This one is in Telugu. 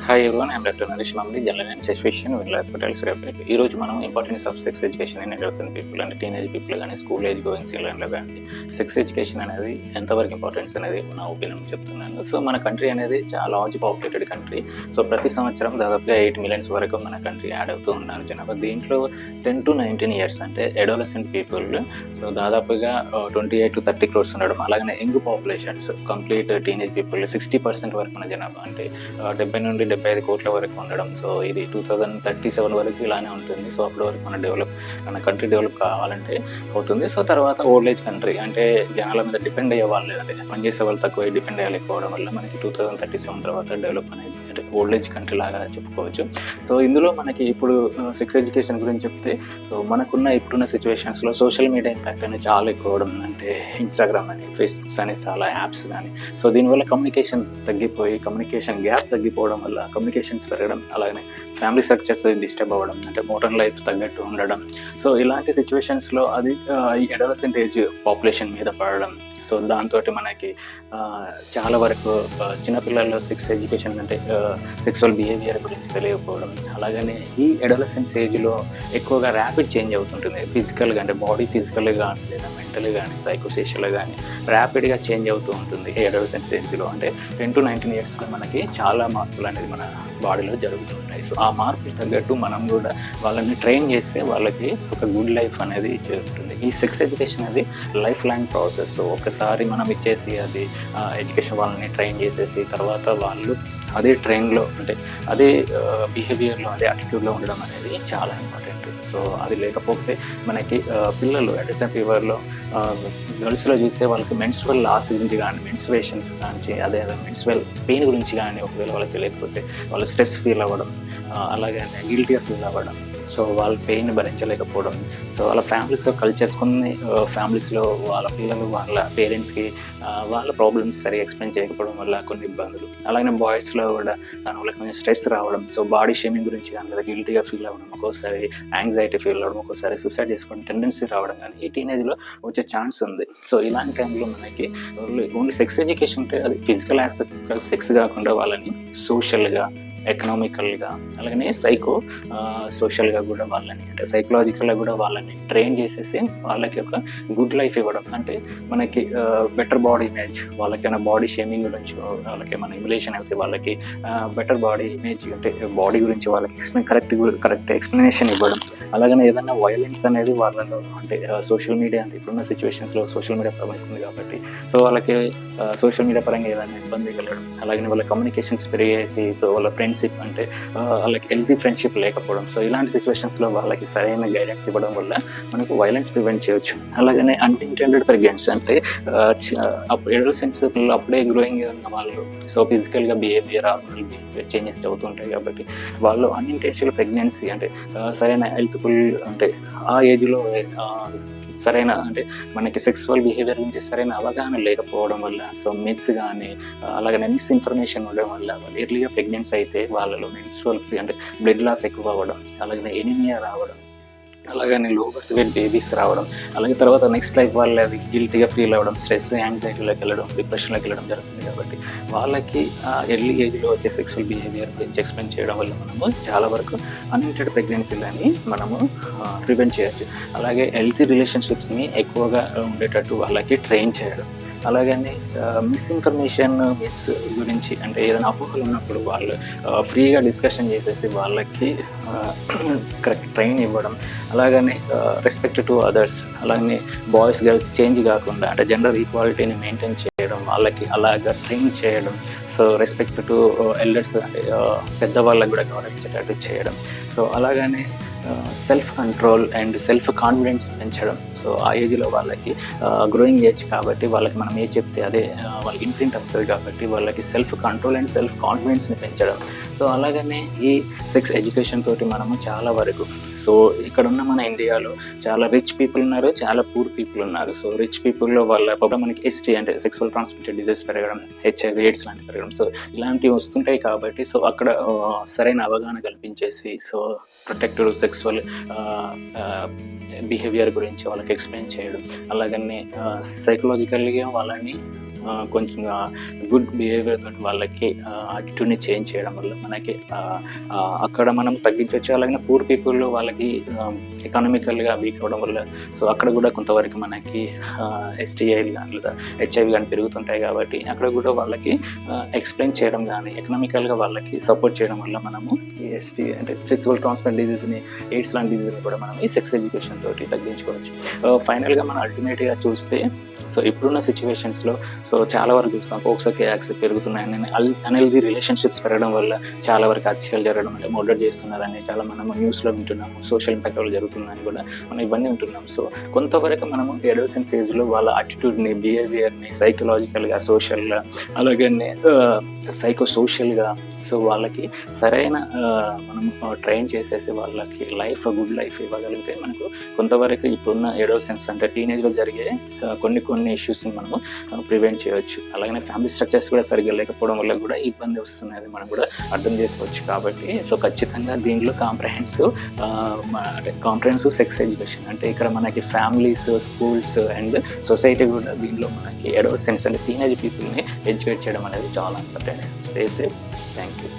Hi everyone, I'm doctor Naresh Mamidi, general and physician, Will hospitals Repalle. ఈ రోజు మనం importance of sex education in adolescent people అంటే టీనేజ్ పీపుల్ కానీ స్కూల్ ఏజ్ గోయింగ్ చిల్డ్రన్లో కానీ సెక్స్ ఎడ్యుకేషన్ అనేది ఎంతవరకు ఇంపార్టెన్స్ అనేది నా ఒపీనియన్ చెప్తున్నాను. సో మన కంట్రీ అనేది చాలా లార్జ్ పాపులేటెడ్ కంట్రీ. సో ప్రతి సంవత్సరం దాదాపుగా 8 మిలియన్స్ వరకు మన కంట్రీ యాడ్ అవుతూ ఉన్నారు జనాభా. దీంట్లో 10 to 19 ఇయర్స్ అంటే అడోలసెంట్ పీపుల్ సో దాదాపుగా 28 to 30 crores ఉండడం. అలాగే young populations complete teenage people 60% వరకు ఉన్న జనాభా అంటే 70 నుండి 75 కోట్ల వరకు ఉండడం. సో ఇది 2037 వరకు ఇలానే ఉంటుంది. సో అప్పటి వరకు మన కంట్రీ డెవలప్ కావాలంటే అవుతుంది. సో తర్వాత ఓల్డ్ ఏజ్ కంట్రీ అంటే జనాల మీద డిపెండ్ అయ్యే వాళ్ళు అంటే పనిచేసే వాళ్ళు తక్కువ డిపెండ్ అయ్యలేకపోవడం వల్ల మనకి 2037 తర్వాత డెవలప్ అనేది అంటే ఓల్డ్ ఏజ్ కంట్రీ లాగా చెప్పుకోవచ్చు. సో ఇందులో మనకి ఇప్పుడు సెక్స్ ఎడ్యుకేషన్ గురించి చెప్తే సో మనకున్న ఇప్పుడున్న సిచ్యువేషన్స్లో సోషల్ మీడియా ఇంపాక్ట్ అనేది చాలా ఎక్కువ అవడం. అంటే ఇన్స్టాగ్రామ్ అని, ఫేస్బుక్స్ అని చాలా యాప్స్ కానీ సో దీనివల్ల కమ్యూనికేషన్ తగ్గిపోయి కమ్యూనికేషన్ గ్యాప్ తగ్గిపోవడం వల్ల కమ్యూనికేషన్స్ పెరగడం, అలాగే ఫ్యామిలీ స్ట్రక్చర్స్ డిస్టర్బ్ అవ్వడం, అంటే మోడర్న్ లైఫ్ తగ్గట్టు ఉండడం. సో ఇలాంటి సిచ్యువేషన్స్లో అది ఈ అడోలసెంట్ ఏజ్ పాపులేషన్ మీద పడడం. సో దాంతో మనకి చాలా వరకు చిన్నపిల్లల్లో సెక్స్ ఎడ్యుకేషన్ అంటే సెక్సువల్ బిహేవియర్ గురించి తెలియకపోవడం, అలాగనే ఈ అడోలసెన్స్ ఏజ్లో ఎక్కువగా ర్యాపిడ్ చేంజ్ అవుతుంటుంది. ఫిజికల్గా అంటే బాడీ ఫిజికల్గా కానీ లేదా మెంటల్గా కానీ సైకోసోషల్గా కానీ ర్యాపిడ్గా చేంజ్ అవుతూ ఉంటుంది ఈ అడోలసెన్స్ ఏజ్లో. అంటే 10 to 19 ఇయర్స్లో మనకి చాలా మార్పులు అనేది మన బాడీలో జరుగుతుంటాయి. సో ఆ మార్పులు తగ్గట్టు మనం కూడా వాళ్ళని ట్రైన్ చేస్తే వాళ్ళకి ఒక గుడ్ లైఫ్ అనేది ఉంటుంది. ఈ సెక్స్ ఎడ్యుకేషన్ అనేది లైఫ్ లాంగ్ ప్రాసెస్. ఒకసారి మనం ఇచ్చేసి అది ఎడ్యుకేషన్ వాళ్ళని ట్రైన్ చేసేసి తర్వాత వాళ్ళు అదే ట్రైన్లో అంటే అదే బిహేవియర్లో అదే యాటిట్యూడ్లో ఉండడం అనేది చాలా ఇంపార్టెంట్. సో అది లేకపోతే మనకి పిల్లలు అడల్సెంట్ ఫీవర్లో గర్ల్స్లో చూస్తే వాళ్ళకి మెన్స్ట్రువల్ లాస్ గురించి కానీ మెన్స్ట్రుయేషన్స్ కానీ అదే మెన్స్ట్రువల్ పెయిన్ గురించి కానీ ఒకవేళ వాళ్ళకి తెలియకపోతే వాళ్ళు స్ట్రెస్ ఫీల్ అవ్వడం, అలాగే గిల్టీగా ఫీల్ అవ్వడం, సో వాళ్ళ పెయిన్ భరించలేకపోవడం. సో వాళ్ళ ఫ్యామిలీస్లో కల్చర్స్ కొన్ని ఫ్యామిలీస్లో వాళ్ళ పిల్లలు వాళ్ళ పేరెంట్స్కి వాళ్ళ ప్రాబ్లమ్స్ సరిగా ఎక్స్ప్లెయిన్ చేయకపోవడం వల్ల కొన్ని ఇబ్బందులు. అలాగే బాయ్స్లో కూడా వాళ్ళకి కొంచెం స్ట్రెస్ రావడం, సో బాడీ షేమింగ్ గురించి కానీ లేదా గిల్టీగా ఫీల్ అవ్వడం, ఒక్కోసారి యాంగ్జైటీ ఫీల్ అవ్వడం, ఒక్కోసారి సూసైడ్ చేసుకోవడం టెండెన్సీ రావడం కానీ ఈ టీనేజ్లో వచ్చే ఛాన్స్ ఉంది. సో ఇలాంటి టైంలో మనకి ఓన్లీ సెక్స్ ఎడ్యుకేషన్ అంటే అది ఫిజికల్ ఆస్పెక్ట్ సెక్స్ కాకుండా వాళ్ళని సోషల్గా, ఎకనామికల్గా, అలాగనే సోషల్గా కూడా వాళ్ళని అంటే సైకలాజికల్గా కూడా వాళ్ళని ట్రైన్ చేసేసి వాళ్ళకి ఒక గుడ్ లైఫ్ ఇవ్వడం. అంటే మనకి బెటర్ బాడీ ఇమేజ్, వాళ్ళకైనా బాడీ షేమింగ్ గురించి వాళ్ళకి ఏమైనా ఇమిలేషన్ అయితే వాళ్ళకి బెటర్ బాడీ ఇమేజ్ అంటే బాడీ గురించి వాళ్ళకి కరెక్ట్ ఎక్స్ప్లెనేషన్ ఇవ్వడం. అలాగనే ఏదైనా వైలెన్స్ అనేది వాళ్ళలో అంటే సోషల్ మీడియా అంటే ఇప్పుడున్న సిచ్యువేషన్స్లో సోషల్ మీడియా ప్రభావితం కాబట్టి సో వాళ్ళకి సోషల్ మీడియా పరంగా ఏదైనా ఇబ్బంది కలగడం, అలాగే వాళ్ళ కమ్యూనికేషన్స్ పెరిగేసి సో వాళ్ళ ఫ్రెండ్షిప్ అంటే వాళ్ళకి హెల్తీ ఫ్రెండ్షిప్ లేకపోవడం. సో ఇలాంటి సిచ్యువేషన్స్లో వాళ్ళకి సరైన గైడెన్స్ ఇవ్వడం వల్ల మనకు వైలెన్స్ ప్రివెంట్ చేయొచ్చు. అలాగనే అన్ఇంటెండెడ్ ప్రెగ్నెన్సీ అంటే అడోలసెన్స్ పిల్లలు అప్పుడే గ్రోయింగ్ ఉన్న వాళ్ళు సో ఫిజికల్గా బిహేవియర్ చేంజెస్ అవుతుంటాయి కాబట్టి వాళ్ళు అన్ఇంటెన్షనల్ ప్రెగ్నెన్సీ అంటే సరైన హెల్త్ఫుల్ అంటే ఆ ఏజ్లో సరైన అంటే మనకి సెక్సువల్ బిహేవియర్ గురించి సరైన అవగాహన లేకపోవడం వల్ల సో మిస్ కానీ అలాగే మిస్ఇన్ఫర్మేషన్ ఉండడం వల్ల వాళ్ళు ఎర్లీగా ప్రెగ్నెన్సీ అయితే వాళ్ళలో మెన్స్ట్రువల్ అంటే బ్లడ్ లాస్ ఎక్కువ అవ్వడం, అలాగే ఎనీమియా రావడం, అలాగని లో బర్త్ వెయిట్ బేబీస్ రావడం, అలాగే తర్వాత నెక్స్ట్ లైఫ్ వాళ్ళు అది గిల్టీగా ఫీల్ అవ్వడం, స్ట్రెస్ యాంగ్జైటీలోకి వెళ్ళడం, డిప్రెషన్లోకి వెళ్ళడం జరుగుతుంది. కాబట్టి వాళ్ళకి ఎర్లీ ఏజ్లో వచ్చే సెక్సువల్ బిహేవియర్ గురించి ఎక్స్ప్లెయిన్ చేయడం వల్ల మనము చాలా వరకు అన్ఇంటెడ్ ప్రెగ్నెన్సీలని మనము ప్రివెంట్ చేయొచ్చు. అలాగే హెల్తీ రిలేషన్షిప్స్ని ఎక్కువగా ఉండేటట్టు వాళ్ళకి ట్రైన్ చేయడం, అలాగని మిస్ఇన్ఫర్మేషన్ గురించి అంటే ఏదైనా అపోహలు ఉన్నప్పుడు వాళ్ళు ఫ్రీగా డిస్కషన్ చేసేసి వాళ్ళకి కరెక్ట్ ట్రైన్ ఇవ్వడం, అలాగని రెస్పెక్ట్ టు అదర్స్, అలాగే బాయ్స్ గర్ల్స్ చేంజ్ కాకుండా అంటే జెండర్ ఈక్వాలిటీని మెయింటైన్ చేయడం, వాళ్ళకి అలాగా ట్రైన్ చేయడం. సో రెస్పెక్ట్ టు ఎల్డర్స్ అంటే పెద్దవాళ్ళకి కూడా గౌరవించేటట్టు చేయడం. సో అలాగనే self control and self confidence పెంచడం. సో ఆ ఏజ్లో వాళ్ళకి గ్రోయింగ్ ఏజ్ కాబట్టి వాళ్ళకి మనం ఏజ్ చెప్తే అదే వాళ్ళకి ఇంప్రింట్ అవుతుంది కాబట్టి వాళ్ళకి సెల్ఫ్ కంట్రోల్ అండ్ సెల్ఫ్ కాన్ఫిడెన్స్ని పెంచడం. సో అలాగనే ఈ సెక్స్ ఎడ్యుకేషన్ తోటి మనము చాలా వరకు సో ఇక్కడ ఉన్న మన ఇండియాలో చాలా రిచ్ పీపుల్ ఉన్నారు, చాలా పూర్ పీపుల్ ఉన్నారు. సో రిచ్ పీపుల్లో వాళ్ళ మనకి ఎస్టీ అంటే సెక్సువల్ ట్రాన్స్మిటెడ్ డిజీజ్ పెరగడం, హెచ్ఐవి ఎయిడ్స్ లాంటివి పెరగడం, సో ఇలాంటివి వస్తుంటాయి కాబట్టి సో అక్కడ సరైన అవగాహన కల్పించేసి సో ప్రొటెక్టివ్ సెక్సువల్ బిహేవియర్ గురించి వాళ్ళకి ఎక్స్ప్లెయిన్ చేయడం, అలాగనే సైకలాజికల్గా వాళ్ళని కొంచెం గుడ్ బిహేవియర్ తోటి వాళ్ళకి యాటిట్యూడ్ని చేంజ్ చేయడం వల్ల మనకి అక్కడ మనం తగ్గించవచ్చు. అలాగే పూర్ పీపుల్ వాళ్ళకి ఎకానమికల్గా వీక్ అవ్వడం వల్ల సో అక్కడ కూడా కొంతవరకు మనకి ఎస్టీఐలు కానీ లేదా హెచ్ఐవి కానీ పెరుగుతుంటాయి. కాబట్టి అక్కడ కూడా వాళ్ళకి ఎక్స్ప్లెయిన్ చేయడం కానీ ఎకనామికల్గా వాళ్ళకి సపోర్ట్ చేయడం వల్ల మనము ఈ ఎస్టీ అంటే సెక్సువల్ ట్రాన్స్మిట్ డిజీజ్ని, ఎయిడ్స్ లాంటి డిజీజ్ని కూడా మనం ఈ సెక్స్ ఎడ్యుకేషన్ తోటి తగ్గించుకోవచ్చు. ఫైనల్గా మనం అల్టిమేట్గా చూస్తే సో ఇప్పుడున్న సిచ్యువేషన్స్లో సో చాలా వరకు చూస్తాం పోక్సో కేసెస్ పెరుగుతున్నాయని, అన్హెల్దీ రిలేషన్షిప్స్ పెరగడం వల్ల చాలా వరకు హత్యలు జరగడం వల్ల మర్డర్ చేస్తున్నారని చాలా మనం న్యూస్లో వింటున్నాము. సోషల్ ఇంపాక్ట్ వల్ల జరుగుతుందని కూడా మనం ఇవన్నీ వింటున్నాం. సో కొంతవరకు మనము అడోలసెన్స్ ఏజ్లో వాళ్ళ యాటిట్యూడ్ని, బిహేవియర్ని సైకలాజికల్గా, సోషల్గా, అలాగే సైకో సోషల్గా సో వాళ్ళకి సరైన మనం ట్రైన్ చేసేసి వాళ్ళకి గుడ్ లైఫ్ ఇవ్వగలిగితే మనకు కొంతవరకు ఇప్పుడున్న అడోలసెన్స్ అంటే టీనేజ్లో జరిగే కొన్ని ఇష్యూస్ని మనము ప్రివెంట్ చేయవచ్చు. అలాగే ఫ్యామిలీ స్ట్రక్చర్స్ కూడా సరిగ్గా లేకపోవడం వల్ల కూడా ఇబ్బంది వస్తున్నది మనం కూడా అర్థం చేసుకోవచ్చు. కాబట్టి సో ఖచ్చితంగా దీంట్లో కాంప్రహెన్సివ్ సెక్స్ ఎడ్యుకేషన్ అంటే ఇక్కడ మనకి ఫ్యామిలీస్, స్కూల్స్ అండ్ సొసైటీ కూడా దీంట్లో మనకి అడోలసెన్స్ అంటే టీనేజ్ పీపుల్ని ఎడ్యుకేట్ చేయడం అనేది చాలా important. Stay safe. Thank you.